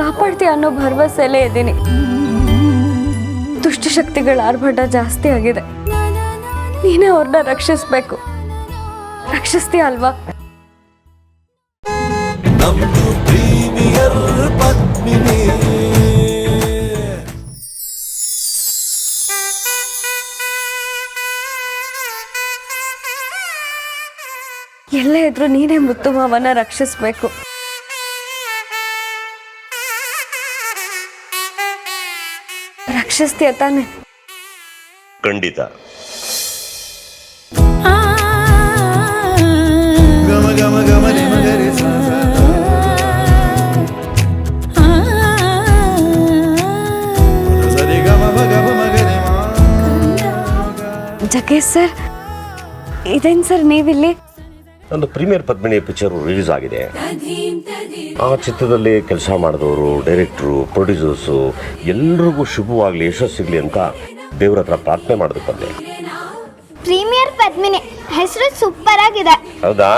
ಕಾಪಾಡ್ತೀಯ ಅನ್ನೋ ಭರವಸೆಯಲ್ಲೇ ಇದ್ದೀನಿ. ದುಷ್ಟಶಕ್ತಿಗಳ ಆರ್ಭಟ ಜಾಸ್ತಿ ಆಗಿದೆ. ನೀನೇ ಅವ್ರನ್ನ ರಕ್ಷಿಸ್ಬೇಕು. ರಕ್ಷಿಸ್ತೀಯ ಅಲ್ವಾ? ಎಲ್ಲೇ ಇದ್ರು ನೀನೇ ಮುತ್ತು ಮಾವನ ರಕ್ಷಿಸ್ಬೇಕು. ರಕ್ಷಿಸ್ತೀಯ ತಾನೆ? ಖಂಡಿತ. ಜಗೇಶ್ ಸರ್, ಇದೇನು ಸರ್ ನೀವಿಲ್ಲಿ? ಒಂದು ಪ್ರೀಮಿಯರ್ ಪದ್ಮಿನಿ ಪಿಕ್ಚರ್ ರಿಲೀಸ್ ಆಗಿದೆ. ಆ ಚಿತ್ರದಲ್ಲಿ ಕೆಲಸ ಮಾಡಿದವರು, ಡೈರೆಕ್ಟ್ರು, ಪ್ರೊಡ್ಯೂಸರ್ಸು ಎಲ್ರಿಗೂ ಶುಭವಾಗಲಿ, ಯಶಸ್ಸು ಸಿಗಲಿ ಅಂತ ದೇವ್ರ ಹತ್ರ ಪ್ರಾರ್ಥನೆ ಮಾಡೋದಕ್ಕೆ ಬಂದೆ. ಪ್ರೀಮಿಯರ್ ಪದ್ಮಿನಿ ಹೆಸರು ಸೂಪರ್ ಆಗಿದೆ. ಹೌದಾ?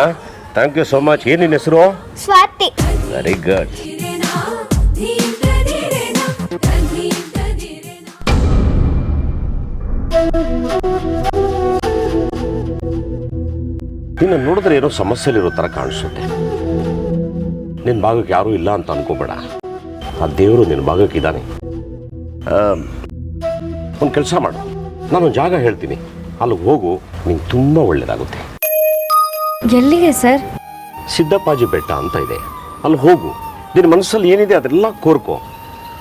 Thank you so much. ಏನು ನಿನ್ನ ಹೆಸರು? ಸ್ವಾತಿ. Very good. ನಿನ್ನ ನೋಡಿದ್ರೆ ಏನೋ ಸಮಸ್ಯೆಲಿರೋ ಥರ ಕಾಣಿಸುತ್ತೆ. ನಿನ್ನ ಭಾಗಕ್ಕೆ ಯಾರೂ ಇಲ್ಲ ಅಂತ ಅನ್ಕೋಬೇಡ. ಆ ದೇವರು ನಿನ್ನ ಭಾಗಕ್ಕೆ ಇದ್ದಾನೆ. ಒಂದು ಕೆಲಸ ಮಾಡು, ನಾನೊಂದು ಜಾಗ ಹೇಳ್ತೀನಿ, ಅಲ್ಲಿಗೆ ಹೋಗು, ನಿಂಗೆ ತುಂಬ ಒಳ್ಳೇದಾಗುತ್ತೆ. ಎಲ್ಲಿಗೆ ಸರ್? ಸಿದ್ದಪ್ಪಾಜಿ ಬೆಟ್ಟ ಅಂತ ಇದೆ, ಅಲ್ಲಿ ಹೋಗು. ನಿನ್ನ ಮನಸ್ಸಲ್ಲಿ ಏನಿದೆ ಅದೆಲ್ಲ ಕೋರ್ಕೋ.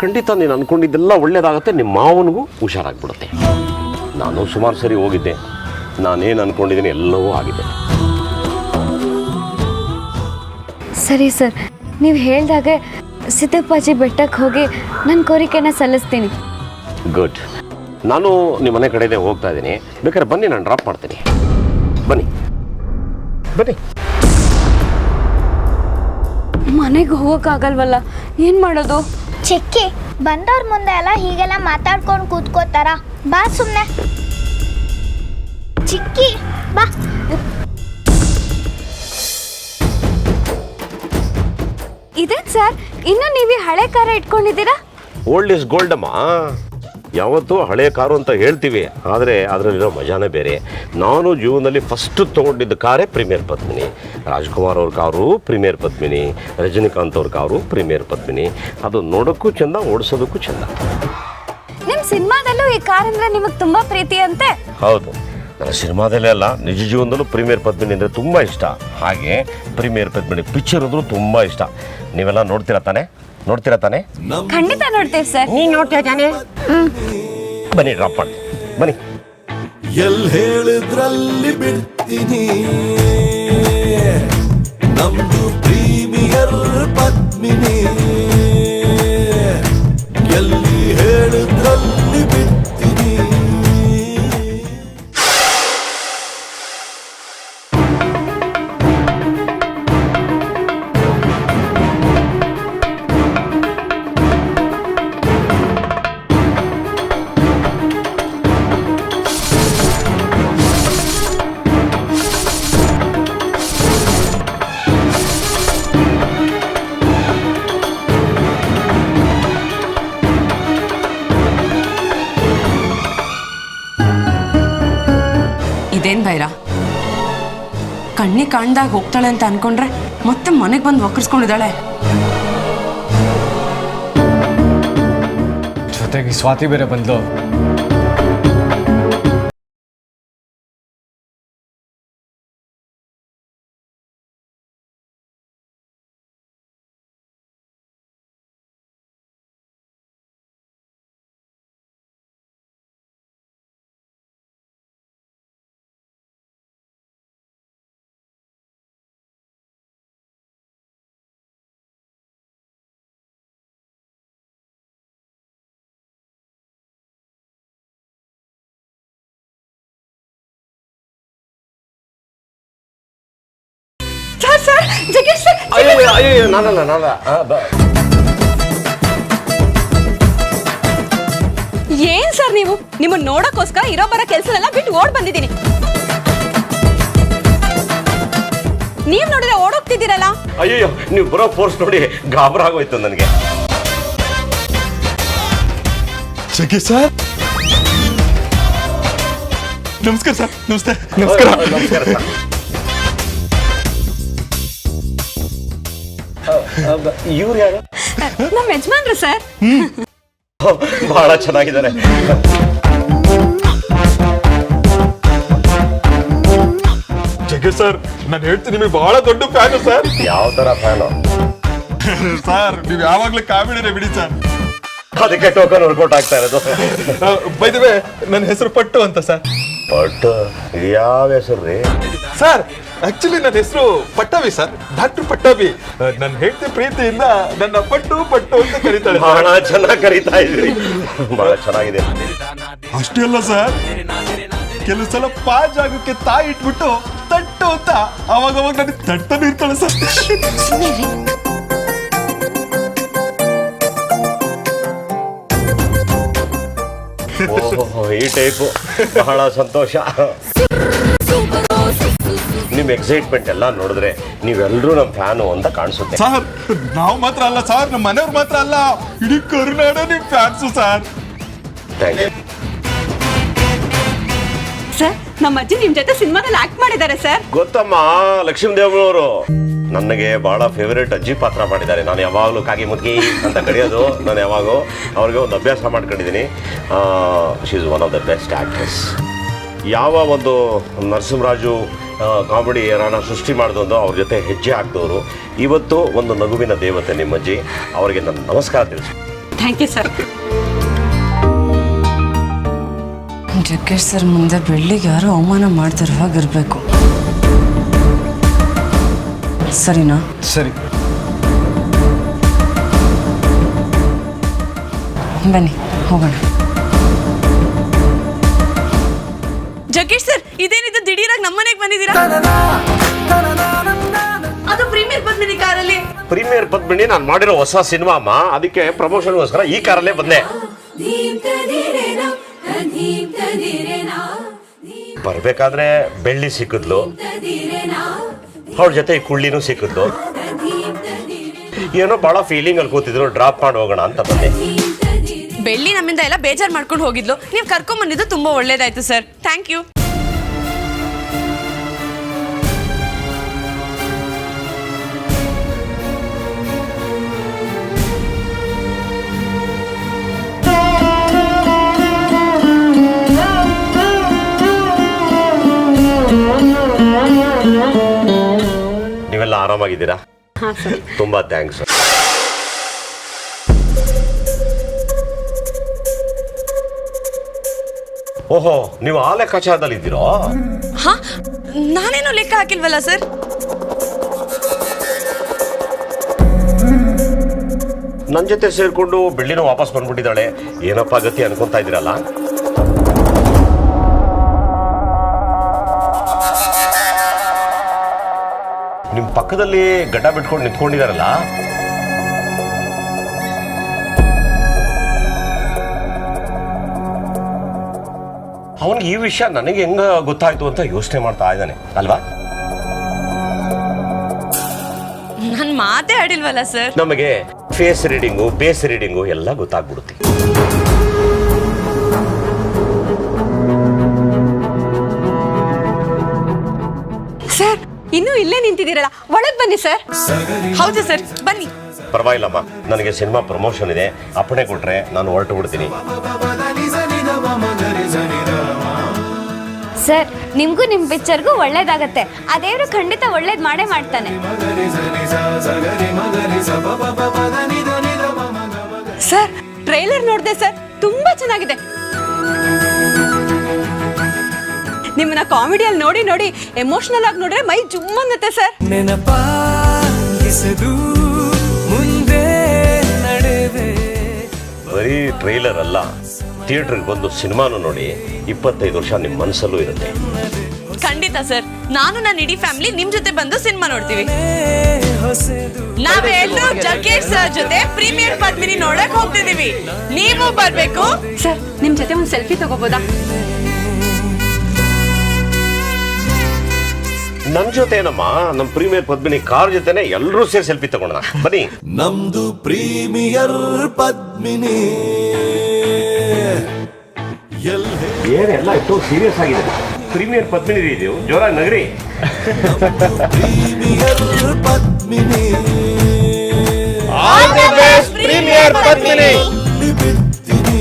ಖಂಡಿತ ನೀನು ಅನ್ಕೊಂಡಿದ್ದೆಲ್ಲ ಒಳ್ಳೇದಾಗುತ್ತೆ. ನಿಮ್ಮ ಮಾವನಿಗೂ ಹುಷಾರಾಗ್ಬಿಡುತ್ತೆ. ನಾನು ಸುಮಾರು ಸರಿ ಹೋಗಿದ್ದೆ. ನಾನೇನು ಅನ್ಕೊಂಡಿದ್ದೀನಿ ಎಲ್ಲವೂ ಆಗಿದೆ. ಸರಿ ಸರ್, ನೀವು ಹೇಳ್ದಾಗೆ ಸಿದ್ದಪ್ಪಾಜಿ ಬೆಟ್ಟಕ್ಕೆ ಹೋಗಿ ನನ್ನ ಕೋರಿಕೆನ ಸಲ್ಲಿಸ್ತೀನಿ. ಗುಡ್. ನಾನು ನಿಮ್ಮ ಮನೆ ಕಡೆನೇ ಹೋಗ್ತಾ ಇದ್ದೀನಿ. ಬೇಕಾದ್ರೆ ಬನ್ನಿ, ನಾನು ಡ್ರಾಪ್ ಮಾಡ್ತೀನಿ. ಬನ್ನಿ ಬನ್ನಿ. ಮನೆಗೆ ಹೋಗೋಕ್ಕಾಗಲ್ವಲ್ಲ, ಏನು ಮಾಡೋದು? ಚಿಕ್ಕಿ, ಬಂದವ್ರ ಮುಂದೆ ಎಲ್ಲ ಹೀಗೆಲ್ಲ ಮಾತಾಡ್ಕೊಂಡು ಕೂತ್ಕೋತಾರ? ಬಾ ಸುಮ್ಮನೆ. ಚಿಕ್ಕಿ ಬಾ. ಇದೇನು ಸರ್, ಇನ್ನೂ ನೀವು ಹಳೆ ಕಾರ ಇಟ್ಕೊಂಡಿದ್ದೀರಾ? ಓಲ್ಡ್ ಇಸ್ ಗೋಲ್ಡ್ ಅಮ್ಮ. ಯಾವತ್ತೂ ಹಳೆ ಕಾರು ಅಂತ ಹೇಳ್ತೀವಿ, ಆದರೆ ಅದರಲ್ಲಿರೋ ಮಜಾನೇ ಬೇರೆ. ನಾನು ಜೀವನದಲ್ಲಿ ಫಸ್ಟ್ ತೊಗೊಂಡಿದ್ದ ಕಾರೇ ಪ್ರೀಮಿಯರ್ ಪದ್ಮಿನಿ. ರಾಜ್ಕುಮಾರ್ ಅವ್ರ ಕಾರು ಪ್ರೀಮಿಯರ್ ಪದ್ಮಿನಿ, ರಜನಿಕಾಂತ್ ಅವ್ರ ಕಾರು ಪ್ರೀಮಿಯರ್ ಪದ್ಮಿನಿ. ಅದು ನೋಡೋಕ್ಕೂ ಚೆಂದ, ಓಡಿಸೋದಕ್ಕೂ ಚೆಂದ. ನಿಮ್ಮ ಸಿನಿಮಾದಲ್ಲೂ ಈ ಕಾರ್ ಅಂದರೆ ನಿಮಗೆ ತುಂಬ ಪ್ರೀತಿ ಅಂತೆ? ಹೌದು, ನನ್ನ ಸಿನಿಮಾದಲ್ಲೇ ಅಲ್ಲ, ನಿಜ ಜೀವನದಲ್ಲೂ ಪ್ರೀಮಿಯರ್ ಪದ್ಮಿನಿ ಅಂದರೆ ತುಂಬ ಇಷ್ಟ. ಹಾಗೆ ಪ್ರೀಮಿಯರ್ ಪದ್ಮಿನಿ ಪಿಕ್ಚರ್ ಅಂದ್ರೂ ತುಂಬ ಇಷ್ಟ. ನೀವೆಲ್ಲ ನೋಡ್ತೀರಾ ತಾನೆ? ನೋಡ್ತೀರಾ ತಾನೆ? ಖಂಡಿತ ನೋಡ್ತೀವಿ ಸರ್. ನೀನು ನೋಡ್ತೀಯ ತಾನೆ? ಬನ್ನಿ, ಡ್ರಾಪ್ ಮಾಡಿ ಬನ್ನಿ. ಎಲ್ಲಿ ಹೇಳಿದ್ರಲ್ಲಿ ಬಿಡ್ತೀನಿ, ನಮ್ದು ಪ್ರೀಮಿಯರ್ ಪದ್ಮಿನಿ. ಎಲ್ಲಿ ಹೇಳಿದ್ರಲ್ಲಿ ಬಿಡ್ತೀನಿ. ಇದೇನ್ ಬೈರ, ಕಣ್ಣಿ ಕಾಣ್ದಾಗ ಹೋಗ್ತಾಳೆ ಅಂತ ಅನ್ಕೊಂಡ್ರೆ ಮತ್ತೆ ಮನೆಗೆ ಬಂದು ವಕ್ರಿಸ್ಕೊಂಡಿದ್ದಾಳೆ. ಜೊತೆಗೆ ಸ್ವಾತಿ ಬೇರೆ ಬಂದ್ಲು. ಅಯ್ಯೋ, ನಾನಲ್ಲ. ಏನ್ ಸರ್ ನೀವು? ನಿಮ್ಮನ್ನ ನೋಡಕ್ಕೋಸ್ಕರ ಇರೋ ಬರೋ ಕೆಲಸನೆಲ್ಲ ಬಿಟ್ಟು ಓಡ್ ಬಂದಿದ್ದೀನಿ. ನೀವ್ ನೋಡಿದ್ರೆ ಓಡೋಗ್ತಿದ್ದೀರಲ್ಲ. ಅಯ್ಯೋ, ನೀವು ಬರೋ ಫೋರ್ಸ್ ನೋಡಿ ಗಾಬರ ಆಗೋಯ್ತು ನನಗೆ. ಜಗ್ಗೇಶ್ ಸರ್ ನಮಸ್ಕಾರ ಸರ್. ನಮಸ್ತೆ. ನಮಸ್ಕಾರ. ನಮಸ್ಕಾರ ಸರ್. ಇವ್ರು ಯಾರು? ನಮ್ಮ ಯಜಮಾನ್ರು ಸರ್. ಬಹಳ ಚೆನ್ನಾಗಿದ್ದಾರೆ. ಜಗ್ಗೇಶ್ ಸರ್ ನಾನು ಹೇಳ್ತೀನಿ ನಿಮಗೆ ಬಹಳ ದೊಡ್ಡ ಫ್ಯಾನು ಸರ್. ಯಾವ ತರ ಫ್ಯಾನು? ಸರ್ ನೀವು ಯಾವಾಗ್ಲೂ ಕಾಮಿಡಿನೇ ಬಿಡಿ ಸರ್. ಅದಕ್ಕೆ ಟೋಕನ್ ವರ್ಕೌಟ್ ಆಗ್ತಾ ಇರೋದು. ಬೈ ದ ವೇ ನನ್ನ ಹೆಸರು ಪಟ್ಟು ಅಂತ ಸರ್. ಬಟ್ ಯಾವ ಹೆಸರು ರೀ? ಸರ್ ಆಕ್ಚುಲಿ ನನ್ನ ಹೆಸರು ಪಟ್ಟಾಭಿ ಸರ್, ಡಾಕ್ಟರ್ ಪಟ್ಟಾಭಿ. ನನ್ನ ಹೆಂಡತಿ ಪ್ರೀತಿಯಿಂದ ನನ್ನ ಪಟ್ಟು ಪಟ್ಟು ಅಂತ ಕರೀತಾಳೆ. ಬಹಳ ಚೆನ್ನಾಗಿ ಕರೀತಾ ಇದ್ರಿ, ಬಹಳ ಚೆನ್ನಾಗಿದೆ. ಅಷ್ಟೇ ಅಲ್ಲ ಸರ್, ಕೆಲವು ಸಲ ಜಾಗಕ್ಕೆ ತಾಯಿ ಇಟ್ಬಿಟ್ಟು ತಟ್ಟು ಅಂತ ಅವಾಗ ನನಗೆ ತಟ್ಟನು ಇರ್ತಾಳೆ ಸರ್. ಓಹೋ, ಈ ಟೈಪು. ಬಹಳ ಸಂತೋಷ. ನಿಮ್ ಎಕ್ಸೈಟ್ಮೆಂಟ್ ಎಲ್ಲ ನೋಡಿದ್ರೆ ನೀವೆಲ್ಲರೂ ನಮ್ಮ ಫ್ಯಾನು ಅಂತ ಕಾಣಿಸುತ್ತೆ. ಸರ್ ನಾವು ಮಾತ್ರ ಅಲ್ಲ ಸರ್, ನಮ್ಮ ಮನೆಯವ್ರು ಮಾತ್ರ ಅಲ್ಲ, ಇಡೀ ಕರುನಾಡ ನಿಮ್ fans sir. Thank you sir, ನಮ್ಮ ಅಜ್ಜಿ ನಿಮ್ ಜೊತೆ ಸಿನಿಮಾದಲ್ಲಿ ಆಕ್ಟ್ ಮಾಡಿದ್ದಾರೆ ಸರ್. ಗೊತ್ತಮ್ಮ, ಲಕ್ಷ್ಮೀದೇವನವರು ನನಗೆ ಬಹಳ ಫೇವರೇಟ್ ಅಜ್ಜಿ ಪಾತ್ರ ಮಾಡಿದ್ದಾರೆ. ನಾನು ಯಾವಾಗಲೂ ಕಾಗಿ ಮುದ್ಗಿ ಅಂತ ಕರೆಯೋದು. ನಾನು ಯಾವಾಗೂ ಅವ್ರಿಗೆ ಒಂದು ಅಭ್ಯಾಸ ಮಾಡ್ಕೊಂಡಿದ್ದೀನಿ. She is one of the best actress. ಯಾವ ಒಂದು ನರಸಿಂಹರಾಜು ಕಾಮಿಡಿ ಏನಾನ ಸೃಷ್ಟಿ ಮಾಡಿದೊಂದು ಅವ್ರ ಜೊತೆ ಹೆಜ್ಜೆ ಹಾಕಿದವರು. ಇವತ್ತು ಒಂದು ನಗುವಿನ ದೇವತೆ ನಿಮ್ಮಜ್ಜಿ. ಅವರಿಗೆ ನನ್ನ ನಮಸ್ಕಾರ ತಿಳಿಸಿ. Thank you sir. Jaggesh sir ಮುಂದೆ ಬೆಳ್ಳಿಗೆ ಯಾರೋ ಅವಮಾನ ಮಾಡ್ತಿರುವಾಗಿರ್ಬೇಕು. ಸರಿನಾ? ಸರಿ. ಬನ್ನಿ ಹೋಗೋಣ. ಜಗ್ಗೇಶ್ ಸರ್, ಇದೇನಿದು ದಿಢೀರಾಗಿ ನಮ್ಮನೆಗೆ ಬಂದಿದ್ದೀರಾ? ಅದು ಪ್ರೀಮಿಯರ್ ಪದ್ಮಿನಿ ಕಾರಲ್ಲಿ. ಪ್ರೀಮಿಯರ್ ಪದ್ಮಿನಿ ನಾನು ಮಾಡಿರೋ ಹೊಸ ಸಿನಿಮಾ ಅಮ್ಮ, ಅದಕ್ಕೆ ಪ್ರಮೋಷನ್ಗೋಸ್ಕರ ಈ ಕಾರಲ್ಲೇ ಬಂದೆ. ಬರ್ಬೇಕಾದ್ರೆ ಬೆಳ್ಳಿ ಸಿಕ್ಕಿದ್ಲು, ಅವ್ರ ಜೊತೆ ಈ ಕುಳ್ಳಿನೂ ಸಿಕ್ಕಿದ್ಲು. ಏನೋ ಬಹಳ ಫೀಲಿಂಗ್ ಅಲ್ಲಿ ಕೂತಿದ್ರು, ಡ್ರಾಪ್ ಮಾಡಿ ಹೋಗೋಣ ಅಂತ ಬಂದೆ. ಬೆಳ್ಳಿ ನಮ್ಮಿಂದ ಎಲ್ಲ ಬೇಜಾರು ಮಾಡ್ಕೊಂಡು ಹೋಗಿದ್ಲು. ನೀವು ಕರ್ಕೊಂಡ್ ಬಂದಿದ್ದು ತುಂಬಾ ಒಳ್ಳೇದಾಯ್ತು ಸರ್. Thank you. ನೀವೆಲ್ಲ ಆರಾಮಾಗಿದ್ದೀರಾ? ತುಂಬಾ ಥ್ಯಾಂಕ್ಸ್. ಓಹೋ, ನೀವು ಆ ಲೆಕ್ಕಾಚಾರದಲ್ಲಿ ಇದ್ದೀರೋ? ಹಾ, ನಾನೇನು ಲೆಕ್ಕ ಹಾಕಿಲ್ವಲ್ಲ ಸರ್. ನನ್ನ ಜೊತೆ ಸೇರ್ಕೊಂಡು ಬೆಳ್ಳಿನೂ ವಾಪಸ್ ಬಂದ್ಬಿಟ್ಟಿದ್ದಾಳೆ. ಏನಪ್ಪ ಗತಿ ಅನ್ಕೊಂತಾ ಇದ್ದೀರಲ್ಲ? ನಿಮ್ ಪಕ್ಕದಲ್ಲಿ ಗಡ್ಡ ಬಿಟ್ಕೊಂಡು ನಿಂತ್ಕೊಂಡಿದಾರಲ್ಲ, ಅವನಿಗೆ ಈ ವಿಷಯ ನನಗೆ ಹೆಂಗ ಗೊತ್ತಾಯ್ತು ಅಂತ ಯೋಚನೆ ಮಾಡ್ತಾ ಇದ್ದಾನೆ ಅಲ್ವಾ? ನನ್ ಮಾತೇ ಆಡಿಲ್ವಲ್ಲ ಸರ್. ನಮಗೆ ಫೇಸ್ ರೀಡಿಂಗು, ಬೇಸ್ ರೀಡಿಂಗು ಎಲ್ಲ ಗೊತ್ತಾಗ್ಬಿಡುತ್ತೆ. ಸರ್, ಇನ್ನೂ ಇಲ್ಲೇ ನಿಂತಿದ್ದೀರಲ್ಲ, ಒಳಗ್ ಬನ್ನಿ ಸರ್. ಹೌದು ಸರ್, ಬನ್ನಿ. ಪರವಾಗಿಲ್ಲಮ್ಮ, ನನಗೆ ಸಿನಿಮಾ ಪ್ರಮೋಷನ್ ಇದೆ. ಅಪ್ಪಣೆ ಕೊಟ್ರೆ ನಾನು ಹೊರಟು ಬಿಡ್ತೀನಿ. ಸರ್, ನಿಮ್ಗೂ ನಿಮ್ ಪಿಕ್ಚರ್ಗೂ ಒಳ್ಳೇದಾಗತ್ತೆ. ಆ ದೇವ್ರು ಖಂಡಿತ ಒಳ್ಳೇದ್ ಮಾಡೇ ಮಾಡ್ತಾನೆ. ಸರ್, ಟ್ರೈಲರ್ ನೋಡಿದೆ ಸರ್, ತುಂಬಾ ಚೆನ್ನಾಗಿದೆ. ನಿಮ್ಮನ್ನ ಕಾಮಿಡಿಯಲ್ಲಿ ನೋಡಿ ನೋಡಿ ಎಮೋಷನಲ್ ಆಗಿ ನೋಡ್ರೆ ಮೈ ಜುಮ್ ಅನ್ನತ್ತೆ ಸರ್. ಬರೀ ಟ್ರೈಲರ್ ಅಲ್ಲ, ಥಿಯೇಟರ್ಗೆ ಬಂದು ಸಿನಿಮಾನು ನೋಡಿ 25 ವರ್ಷ ನಿಮ್ಮ ಮನಸ್ಸಲ್ಲೂ ಇರುತ್ತೆ. ಖಂಡಿತ ಸರ್, ನಾನು ನನ್ನ ಇಡೀ ಫ್ಯಾಮಿಲಿ ನಿಮ್ ಜೊತೆ ಬಂದು ಸಿನಿಮಾ ನೋಡ್ತೀವಿ. ನಾವೆಲ್ಲರೂ ಜಗ್ಗೇಶ್ ಸರ್ ಜೊತೆ ಪ್ರೀಮಿಯರ್ ಪದ್ಮಿನಿ ನೋಡಕ್ ಹೋಗ್ತಿದೀವಿ. ನೀವು ಬರ್ಬೇಕು ಸರ್. ನಿಮ್ ಜೊತೆ ಒಂದು ಸೆಲ್ಫಿ ತಗೋಬೋದಾ? ನನ್ನ ಜೊತೆ ಏನಮ್ಮ, ನಮ್ಮ ಪ್ರೀಮಿಯರ್ ಪದ್ಮಿನಿ ಕಾರ್ ಜೊತೆನೆ ಎಲ್ಲರೂ ಸೇರಿ ಸೆಲ್ಫಿ ತಗೊಂಡ ಬನ್ನಿ. ನಮ್ದು ಪ್ರೀಮಿಯರ್ ಪದ್ಮಿನಿ. ಏನೆಲ್ಲ ಇಷ್ಟು ಸೀರಿಯಸ್ ಆಗಿದೆ. ಪ್ರೀಮಿಯರ್ ಪದ್ಮಿನಿ ಇದೆಯೋ ಜೋರಾಗಿ ನಗರಿ. Premier Padmini. All the best Premier Padmini. ಬಿಡ್ತೀನಿ.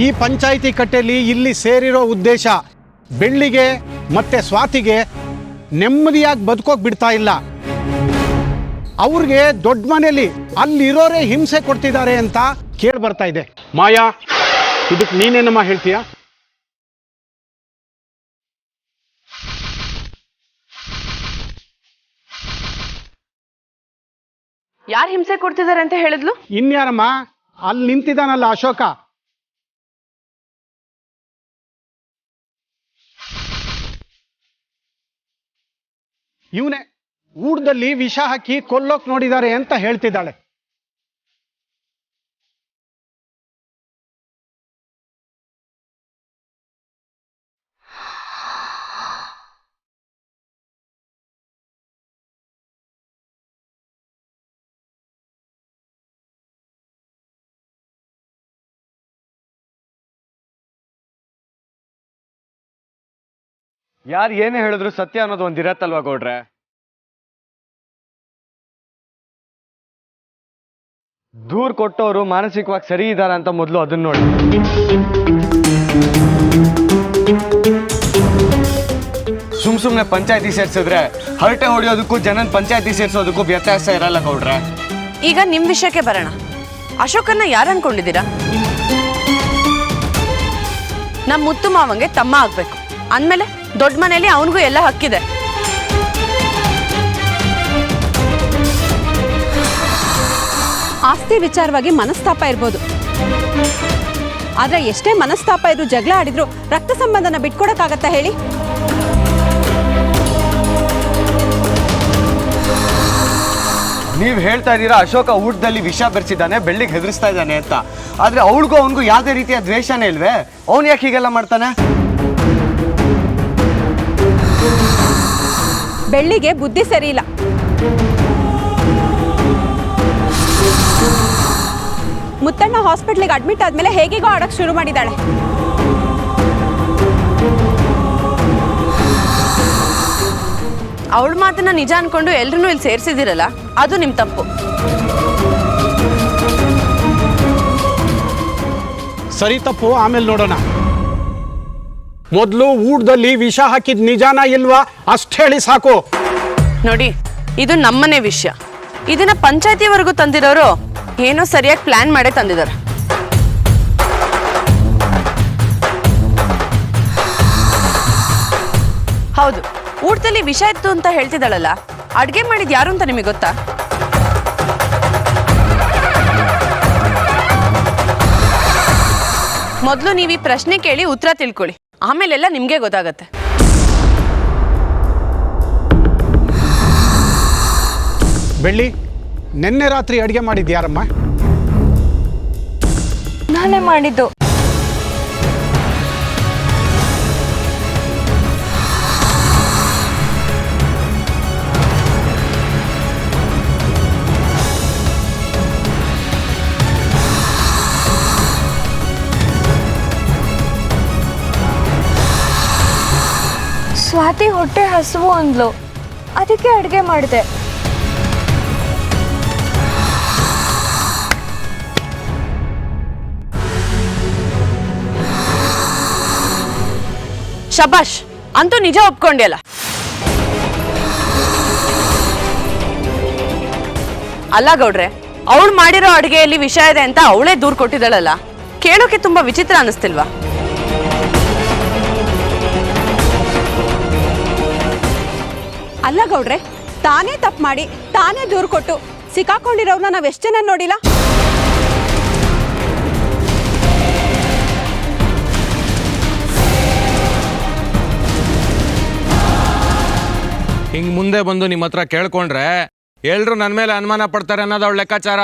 ಈ ಪಂಚಾಯಿತಿ ಕಟ್ಟೆಯಲ್ಲಿ ಇಲ್ಲಿ ಸೇರಿರೋ ಉದ್ದೇಶ ಬೆಳ್ಳಿಗೆ ಮತ್ತೆ ಸ್ವಾತಿಗೆ ನೆಮ್ಮದಿಯಾಗಿ ಬದುಕೋಕ್ ಬಿಡ್ತಾ ಇಲ್ಲ. ಅವ್ರಿಗೆ ದೊಡ್ಡ ಮನೆಯಲ್ಲಿ ಅಲ್ಲಿರೋರೇ ಹಿಂಸೆ ಕೊಡ್ತಿದ್ದಾರೆ ಅಂತ ಕೇಳಿ ಬರ್ತಾ ಇದೆ. ಮಾಯಾ, ಇದಕ್ಕೆ ನೀನೇನಮ್ಮ ಹೇಳ್ತೀಯ? ಯಾರು ಹಿಂಸೆ ಕೊಡ್ತಿದ್ದಾರೆ ಅಂತ ಹೇಳಿದ್ಲು? ಇನ್ಯಾರಮ್ಮ, ಅಲ್ಲಿ ನಿಂತಿದ್ದಾನಲ್ಲ ಅಶೋಕ. ಇವನೇ ಊಟದಲ್ಲಿ ವಿಷ ಹಾಕಿ ಕೊಲ್ಲೋಕ್ ನೋಡಿದ್ದಾರೆ ಅಂತ ಹೇಳ್ತಿದ್ದಾಳೆ. ಯಾರು ಏನೇ ಹೇಳಿದ್ರು ಸತ್ಯ ಅನ್ನೋದು ಒಂದಿರತ್ತಲ್ವಾ ಗೌಡ್ರೆ? ದೂರ್ ಕೊಟ್ಟವರು ಮಾನಸಿಕವಾಗಿ ಸರಿ ಇದ್ದಾರ ಅಂತ ಮೊದಲು ಅದನ್ನ ನೋಡಿ. ಸುಮ್ನೆ ಪಂಚಾಯತಿ ಸೇರ್ಸಿದ್ರೆ ಹರಟೆ ಹೊಡೆಯೋದಕ್ಕೂ ಜನನ್ ಪಂಚಾಯತಿ ಸೇರ್ಸೋದಕ್ಕೂ ವ್ಯತ್ಯಾಸ ಇರಲ್ಲ ಗೌಡ್ರೆ. ಈಗ ನಿಮ್ ವಿಷಯಕ್ಕೆ ಬರೋಣ. ಅಶೋಕನ್ನ ಯಾರು ಅನ್ಕೊಂಡಿದ್ದೀರಾ? ನಮ್ಮ ಮುತ್ತು ಮಾವಂಗೆ ತಮ್ಮ ಆಗ್ಬೇಕು ಅಂದ್ಮೇಲೆ ದೊಡ್ಡ ಮನೆಯಲ್ಲಿ ಅವನಿಗೂ ಎಲ್ಲ ಹಕ್ಕಿದೆ. ಆಸ್ತಿ ವಿಚಾರವಾಗಿ ಮನಸ್ತಾಪ ಇರ್ಬೋದು, ಆದ್ರೆ ಎಷ್ಟೇ ಮನಸ್ತಾಪ ಇದ್ರು ಜಗಳ ಆಡಿದ್ರು ರಕ್ತ ಸಂಬಂಧನ ಬಿಟ್ಕೊಡಕ್ಕಾಗತ್ತಾ ಹೇಳಿ? ನೀವ್ ಹೇಳ್ತಾ ಇದ್ದೀರಾ ಅಶೋಕ ಊಟದಲ್ಲಿ ವಿಷ ಬೆರೆಸಿದ್ದಾನೆ, ಬೆಳ್ಳಿಗೆ ಹೆದರ್ಸ್ತಾ ಇದ್ದಾನೆ ಅಂತ. ಆದ್ರೆ ಅವಳಿಗೂ ಅವನಿಗೂ ಯಾವುದೇ ರೀತಿಯ ದ್ವೇಷನೇ ಇಲ್ವೇ? ಅವನು ಯಾಕೆ ಹೀಗೆಲ್ಲ ಮಾಡ್ತಾನೆ? ಬೆಳ್ಳಿಗೆ ಬುದ್ಧಿ ಸರಿ ಇಲ್ಲ. ಮುತ್ತಣ್ಣ ಹಾಸ್ಪಿಟ್ಲಿಗೆ ಅಡ್ಮಿಟ್ ಆದ್ಮೇಲೆ ಹೇಗಿಗೋ ಆಡಕ್ ಶುರು ಮಾಡಿದ್ದಾಳೆ. ಅವಳ ಮಾತನ್ನ ನಿಜ ಅನ್ಕೊಂಡು ಎಲ್ರೂ ಇಲ್ಲಿ ಸೇರಿಸಿದಿರಲ್ಲ, ಅದು ನಿಮ್ ತಪ್ಪು. ಸರಿ ತಪ್ಪು ಆಮೇಲೆ ನೋಡೋಣ. ಮೊದಲು ಊಟದಲ್ಲಿ ವಿಷ ಹಾಕಿದ್ ನಿಜಾನ ಇಲ್ವಾ ಅಷ್ಟು ಹೇಳಿ ಸಾಕು. ನೋಡಿ, ಇದು ನಮ್ಮನೆ ವಿಷಯ. ಇದನ್ನ ಪಂಚಾಯತಿವರೆಗೂ ತಂದಿರೋರು ಏನೋ ಸರಿಯಾಗಿ ಪ್ಲಾನ್ ಮಾಡೇ ತಂದಿದ್ದಾರೆ. ಹೌದು, ಊಟದಲ್ಲಿ ವಿಷ ಇತ್ತು ಅಂತ ಹೇಳ್ತಿದ್ದಾಳಲ್ಲ, ಅಡ್ಗೆ ಮಾಡಿದ್ ಯಾರು ಅಂತ ನಿಮಗೆ ಗೊತ್ತಾ? ಮೊದಲು ನೀವು ಈ ಪ್ರಶ್ನೆ ಕೇಳಿ ಉತ್ತರ ತಿಳ್ಕೊಳ್ಳಿ, ಆಮೇಲೆಲ್ಲ ನಿಮ್ಗೆ ಗೊತ್ತಾಗತ್ತೆ. ಬೆಳ್ಳಿ, ನಿನ್ನೆ ರಾತ್ರಿ ಅಡುಗೆ ಮಾಡಿದ್ಯಾರಮ್ಮ? ನಾನೇ ಮಾಡಿದ್ದು. ಸ್ವಾತಿ ಹೊಟ್ಟೆ ಹಸುವು ಅಂದ್ಲು, ಅದಕ್ಕೆ ಅಡುಗೆ ಮಾಡಿದೆ. ಶಬಾಷ್, ಅಂತೂ ನಿಜ ಒಪ್ಕೊಂಡ್ಯಲ್ಲ. ಅಲ್ಲ ಗೌಡ್ರೆ, ಅವಳು ಮಾಡಿರೋ ಅಡುಗೆಯಲ್ಲಿ ವಿಷ ಇದೆ ಅಂತ ಅವಳೇ ದೂರು ಕೊಟ್ಟಿದ್ದಾಳಲ್ಲ, ಕೇಳೋಕೆ ತುಂಬಾ ವಿಚಿತ್ರ ಅನಿಸ್ತಿಲ್ವಾ? ಅಲ್ಲ ಗೌಡ್ರೆ, ತಾನೇ ತಪ್ಪು ಮಾಡಿ ತಾನೇ ದೂರು ಕೊಟ್ಟು ಸಿಕ್ಕಾಕೊಂಡಿರೋರ್ನ ನಾವ್ ಎಷ್ಟು ಜನ ನೋಡಿಲ್ಲ? ಹಿಂಗ್ ಮುಂದೆ ಬಂದು ನಿಮ್ಮ ಹತ್ರ ಕೇಳ್ಕೊಂಡ್ರೆ ಎಲ್ರು ನನ್ನ ಮೇಲೆ ಅನುಮಾನ ಪಡ್ತಾರೆ ಅನ್ನೋದು ಅವಳ ಲೆಕ್ಕಾಚಾರ.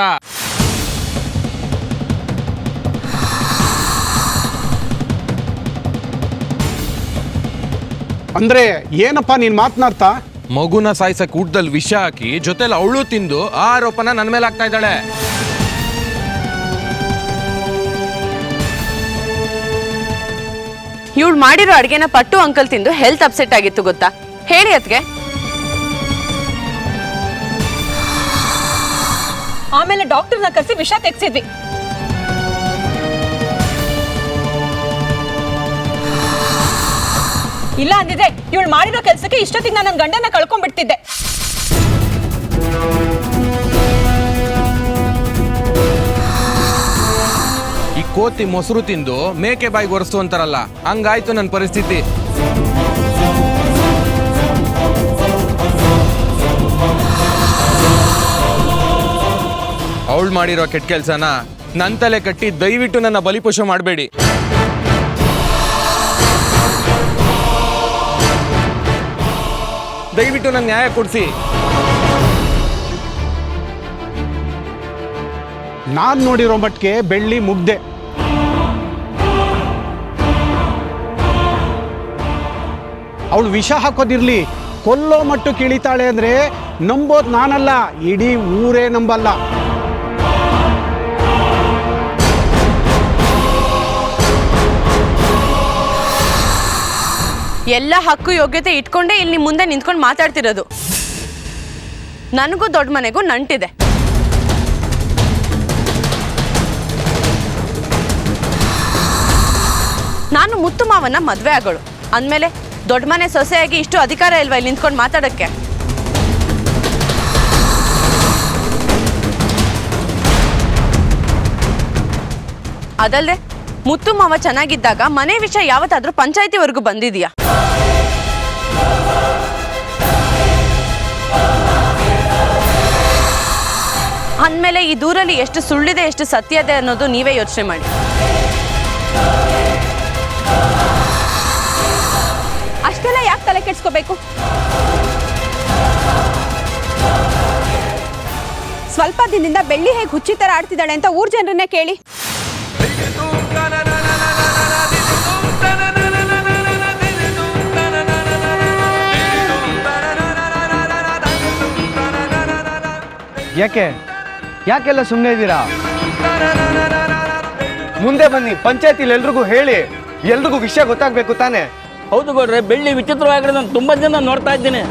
ಅಂದ್ರೆ ಏನಪ್ಪ ನೀನ್ ಮಾತನಾಡ್ತಾ? ಮಗುನ ಸಾಯಿಸಕ್ ಊಟದಲ್ಲಿ ವಿಷ ಹಾಕಿ ಜೊತೆಲಿ ಅವಳು ತಿಂದು ಆ ಆರೋಪನ ನನ್ನ ಮೇಲೆ ಹಾಕ್ತಾ ಇದ್ದಾಳೆ. ಇವಳು ಮಾಡಿರೋ ಅಡ್ಗೆನ ಪಟ್ಟು ಅಂಕಲ್ ತಿಂದು ಹೆಲ್ತ್ ಅಪ್ಸೆಟ್ ಆಗಿತ್ತು ಗೊತ್ತಾ? ಹೇಳಿ ಅತ್ಗೆ. ಆಮೇಲೆ ಡಾಕ್ಟರ್ನ ಕರೆಸಿ ವಿಷ ತೆಗ್ಸಿದ್ವಿ. ಇಲ್ಲ ಅಂದಿದ್ರೆ ಇವಳು ಮಾಡಿರೋ ಕೆಲಸಕ್ಕೆ ಇಷ್ಟೊತ್ತಿಗೆ ನಾನು ನನ್ನ ಗಂಡನ ಕಳ್ಕೊಂಡ್ಬಿಡ್ತಿದ್ದೆ. ಈ ಕೋತಿ ಮೊಸರು ತಿಂದು ಮೇಕೆ ಬಾಯಿಗೆ ಒರೆಸ್ತು ಅಂತಾರಲ್ಲ, ಹಂಗಾಯ್ತು ನನ್ನ ಪರಿಸ್ಥಿತಿ. ಅವಳು ಮಾಡಿರೋ ಕೆಟ್ಟ ಕೆಲಸನ ನನ್ನ ತಲೆ ಕಟ್ಟಿ ದಯವಿಟ್ಟು ನನ್ನ ಬಲಿಪುಷ ಮಾಡಬೇಡಿ. ದಯವಿಟ್ಟು ನನ್ನ ನ್ಯಾಯ ಕೊಡಿಸಿ. ನಾನ್ ನೋಡಿರೋ ಮಟ್ಟಿಗೆ ಬೆಳ್ಳಿ ಮುಗ್ದೆ. ಅವಳು ವಿಷ ಹಾಕೋದಿರ್ಲಿ, ಕೊಲ್ಲೋ ಮಟ್ಟು ಕಿಳಿತಾಳೆ ಅಂದ್ರೆ ನಂಬೋದ್ ನಾನಲ್ಲ, ಇಡೀ ಊರೇ ನಂಬಲ್ಲ. ಎಲ್ಲ ಹಕ್ಕು ಯೋಗ್ಯತೆ ಇಟ್ಕೊಂಡೇ ಇಲ್ಲಿ ಮುಂದೆ ನಿಂತ್ಕೊಂಡು ಮಾತಾಡ್ತಿರೋದು. ನನಗೂ ದೊಡ್ಡ ಮನೆಗೂ ನಂಟಿದೆ. ನಾನು ಮುತ್ತು ಮಾವನ ಮದ್ವೆ ಆಗೋಳು ಅಂದಮೇಲೆ ದೊಡ್ಡ ಮನೆ ಸೊಸೆಯಾಗಿ ಇಷ್ಟು ಅಧಿಕಾರ ಇಲ್ವಾ ಇಲ್ಲಿ ನಿಂತ್ಕೊಂಡು ಮಾತಾಡೋಕ್ಕೆ? ಅದಲ್ಲದೆ ಮುತ್ತು ಮಾವ ಚೆನ್ನಾಗಿದ್ದಾಗ ಮನೆ ವಿಷಯ ಯಾವತ್ತಾದ್ರೂ ಪಂಚಾಯತಿವರೆಗೂ ಬಂದಿದೆಯಾ? ಅಂದಮೇಲೆ ಈ ದೂರಲ್ಲಿ ಎಷ್ಟು ಸುಳ್ಳಿದೆ ಎಷ್ಟು ಸತ್ಯ ಇದೆ ಅನ್ನೋದು ನೀವೇ ಯೋಚನೆ ಮಾಡಿ. ಅಷ್ಟೆಲ್ಲ ಯಾಕೆ ತಲೆ ಕೆಡ್ಸ್ಕೋಬೇಕು? ಸ್ವಲ್ಪ ದಿನದಿಂದ ಬೆಳ್ಳಿ ಹೇಗೆ ಹುಚ್ಚಿ ತರ ಆಡ್ತಿದ್ದಾಳೆ ಅಂತ ಊರ್ ಜನರನ್ನೇ ಕೇಳಿ. ಯಾಕೆಲ್ಲ ಸುಮ್ಮನೆ ಇದ್ದೀರಾ? ಮುಂದೆ ಬನ್ನಿ, ಪಂಚಾಯತಿಲಿ ಎಲ್ರಿಗೂ ಹೇಳಿ, ಎಲ್ರಿಗೂ ವಿಷಯ ಗೊತ್ತಾಗ್ಬೇಕು ತಾನೆ. ಹೌದು ಗೌಡ್ರೆ, ಬೆಳ್ಳಿ ವಿಚಿತ್ರವಾಗಿರೋದನ್ನು ತುಂಬಾ ಜನ ನೋಡ್ತಾ ಇದ್ದೀನಿ.